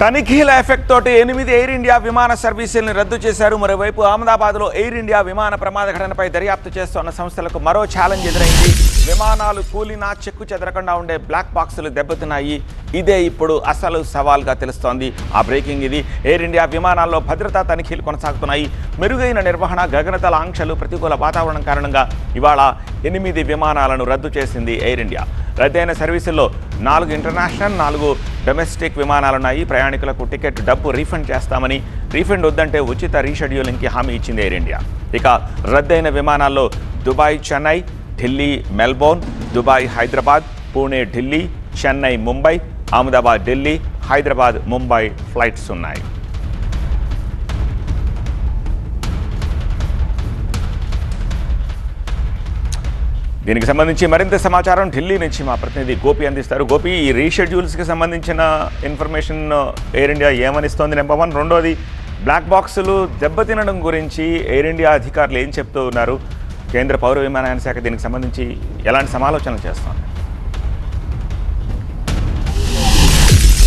తనిఖీల effect తోటి 8 air India విమాన సర్వీసులను రద్దు చేశారు. మరోవైపు అహ్మదాబాద్లో ఎయిర్ ఇండియా విమాన ప్రమాద ఘటనపై దర్యాప్తు చేస్తున్న సంస్థలకు మరో ఛాలెంజ్ ఎదురైంది. విమానాలు కూలినా చెక్కు చెదరకుండా ఉండే బ్లాక్ బాక్సులు దెబ్బతిన్నాయి. ఇదే ఇప్పుడు అసలు సవాల్గా తెలుస్తోంది. ఆ బ్రేకింగ్ ఇది. ఎయిర్ ఇండియా విమానాల్లో భద్రతా తనిఖీలు కొనసాగుతున్నాయి. మెరుగైన నిర్వహణ, గగనతల ఆంక్షలు, ప్రతికూల వాతావరణం కారణంగా ఇవాళ 8 విమానాలను రద్దు చేసింది ఎయిర్ ఇండియా. రద్దయిన సర్వీసుల్లో 4 ఇంటర్నేషనల్, 4 డొమెస్టిక్ విమానాలున్నాయి. ప్రయాణికులకు టికెట్ డబ్బు రీఫండ్ చేస్తామని, రీఫండ్ వద్దంటే ఉచిత రీషెడ్యూలింగ్కి హామీ ఇచ్చింది ఎయిర్ ఇండియా. ఇక రద్దయిన విమానాల్లో Dubai Chennai, Delhi Melbourne, Dubai Hyderabad, Pune Delhi, Chennai Mumbai, Ahmedabad Delhi, Hyderabad Mumbai flights ఉన్నాయి. దీనికి సంబంధించి మరింత సమాచారం ఢిల్లీ నుంచి మా ప్రతినిధి గోపి అందిస్తారు. గోపి, ఈ రీషెడ్యూల్స్కి సంబంధించిన ఇన్ఫర్మేషన్ ఎయిర్ ఇండియా ఏమనిస్తోంది? నెంబర్ 1. రెండోది, బ్లాక్ బాక్సులు దెబ్బతినడం గురించి ఎయిర్ ఇండియా అధికారులు ఏం చెప్తూ ఉన్నారు? కేంద్ర పౌర విమానయాన శాఖ దీనికి సంబంధించి ఎలాంటి సమాలోచనలు చేస్తోంది?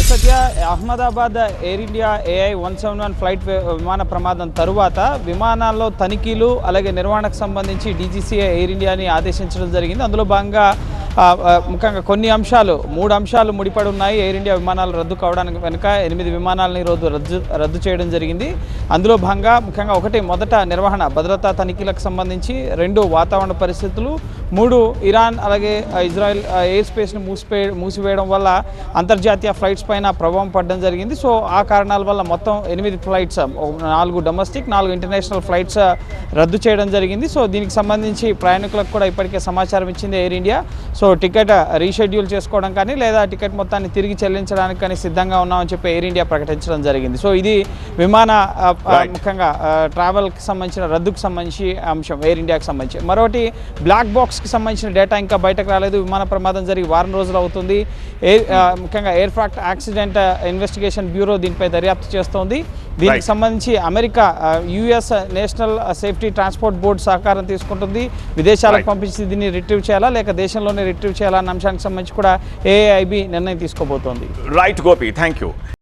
Satya, Ahmedabad Air India AI-171 flight విమాన ప్రమాదం తరువాత విమానాల్లో తనిఖీలు అలాగే నిర్వహణకు సంబంధించి DGCA ఎయిర్ ఇండియాని ఆదేశించడం జరిగింది. అందులో భాగంగా ముఖ్యంగా కొన్ని అంశాలు, 3 అంశాలు ముడిపడి ఉన్నాయి. ఎయిర్ ఇండియా విమానాలు రద్దు కావడానికి వెనుక 8 విమానాలను ఈరోజు రద్దు చేయడం జరిగింది. అందులో భాగంగా ముఖ్యంగా 1 మొదట నిర్వహణ, భద్రతా తనిఖీలకు సంబంధించి, 2 వాతావరణ పరిస్థితులు, 3 ఇరాన్ అలాగే ఇజ్రాయెల్ ఎయిర్ స్పేస్ను మూసివేయడం వల్ల అంతర్జాతీయ ఫ్లైట్స్ పైన ప్రభావం పడడం జరిగింది. సో ఆ కారణాల వల్ల మొత్తం 8 ఫ్లైట్స్, 4 డొమెస్టిక్, 4 ఇంటర్నేషనల్ ఫ్లైట్స్ రద్దు చేయడం జరిగింది. సో దీనికి సంబంధించి ప్రయాణికులకు కూడా ఇప్పటికే సమాచారం ఇచ్చింది air India. So ticket reschedule చేసుకోవడం కానీ లేదా టికెట్ మొత్తాన్ని తిరిగి చెల్లించడానికి కానీ సిద్ధంగా ఉన్నామని చెప్పి ఎయిర్ ఇండియా ప్రకటించడం జరిగింది. సో ఇది విమాన ముఖ్యంగా ట్రావెల్కి సంబంధించిన రద్దుకు సంబంధించి అంశం ఎయిర్ ఇండియాకి సంబంధించి. మరొకటి, బ్లాక్ బాక్స్కి సంబంధించిన డేటా ఇంకా బయటకు రాలేదు. విమాన ప్రమాదం జరిగి వారం రోజులు అవుతుంది. ముఖ్యంగా ఎయిర్క్రాఫ్ట్ యాక్సిడెంట్ ఇన్వెస్టిగేషన్ బ్యూరో దీనిపై దర్యాప్తు చేస్తోంది. దీనికి సంబంధించి America US national safety transport board సహకారం తీసుకుంటుంది. విదేశాలకు పంపించి దీన్ని రిట్రీవ్ చేయాలా లేక దేశంలోనే రిట్రీవ్ చేయాలన్న అంశానికి సంబంధించి కూడా AIB నిర్ణయం తీసుకోబోతోంది. Right Gopi, thank you.